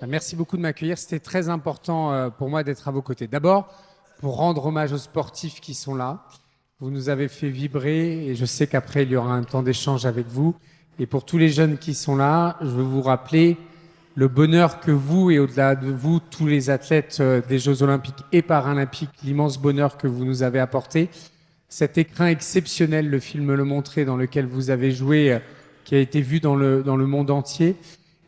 Merci beaucoup de m'accueillir. C'était très important pour moi d'être à vos côtés. D'abord, pour rendre hommage aux sportifs qui sont là. Vous nous avez fait vibrer et je sais qu'après, il y aura un temps d'échange avec vous. Et pour tous les jeunes qui sont là, je veux vous rappeler le bonheur que vous et au-delà de vous, tous les athlètes des Jeux Olympiques et Paralympiques, l'immense bonheur que vous nous avez apporté. Cet écrin exceptionnel, le film Le Montré, dans lequel vous avez joué, qui a été vu dans le monde entier.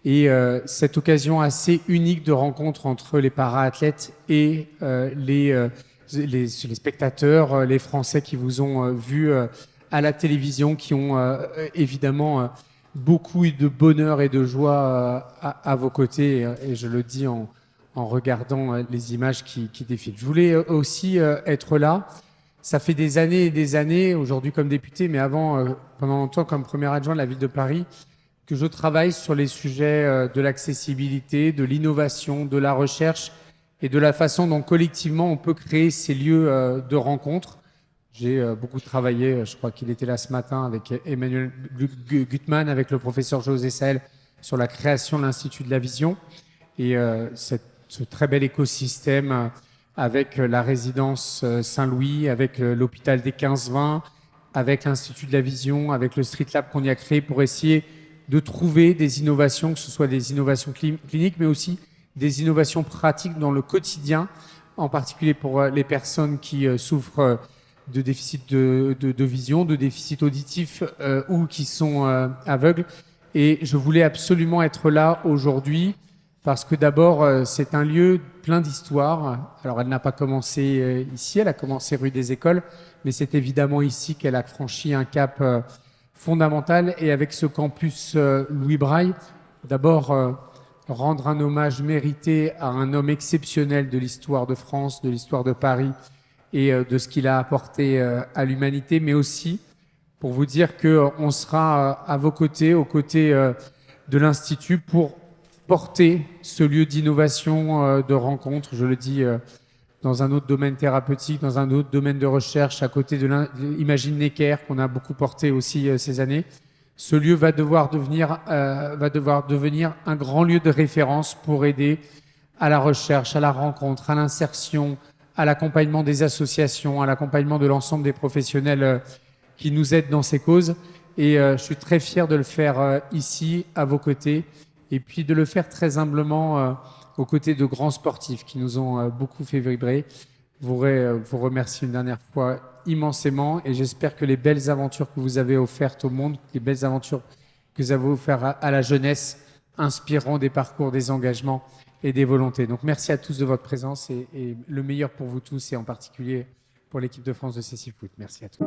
Et cette occasion assez unique de rencontre entre les para-athlètes et les spectateurs, les Français qui vous ont vu à la télévision, qui ont évidemment beaucoup eu de bonheur et de joie à vos côtés. Et je le dis en regardant les images qui défilent. Je voulais aussi être là. Ça fait des années et des années, aujourd'hui comme député, mais avant, pendant longtemps comme premier adjoint de la ville de Paris, que je travaille sur les sujets de l'accessibilité, de l'innovation, de la recherche et de la façon dont collectivement on peut créer ces lieux de rencontre. J'ai beaucoup travaillé, je crois qu'il était là ce matin avec Emmanuel Gutmann, avec le professeur José Sahel, sur la création de l'Institut de la Vision et ce très bel écosystème avec la résidence Saint-Louis, avec l'hôpital des 15-20, avec l'Institut de la Vision, avec le Street Lab qu'on y a créé pour essayer de trouver des innovations, que ce soit des innovations cliniques, mais aussi des innovations pratiques dans le quotidien, en particulier pour les personnes qui souffrent de déficit de vision, de déficit auditif ou qui sont aveugles. Et je voulais absolument être là aujourd'hui parce que d'abord, c'est un lieu plein d'histoire. Alors, elle n'a pas commencé ici, elle a commencé rue des Écoles, mais c'est évidemment ici qu'elle a franchi un cap fondamental. Et avec ce campus Louis Braille, d'abord rendre un hommage mérité à un homme exceptionnel de l'histoire de France, de l'histoire de Paris et de ce qu'il a apporté à l'humanité, mais aussi pour vous dire qu'on sera à vos côtés, aux côtés de l'Institut, pour porter ce lieu d'innovation, de rencontre, je le dis, dans un autre domaine thérapeutique, dans un autre domaine de recherche, à côté de l'Imagine Necker, qu'on a beaucoup porté aussi ces années. Ce lieu va devoir devenir un grand lieu de référence pour aider à la recherche, à la rencontre, à l'insertion, à l'accompagnement des associations, à l'accompagnement de l'ensemble des professionnels qui nous aident dans ces causes. Et je suis très fier de le faire ici, à vos côtés, et puis de le faire très humblement aux côtés de grands sportifs qui nous ont beaucoup fait vibrer. Je voudrais vous remercier une dernière fois immensément et j'espère que les belles aventures que vous avez offertes au monde, les belles aventures que vous avez offertes à la jeunesse, inspireront des parcours, des engagements et des volontés. Donc merci à tous de votre présence et le meilleur pour vous tous et en particulier pour l'équipe de France de Cécifoot. Merci à tous.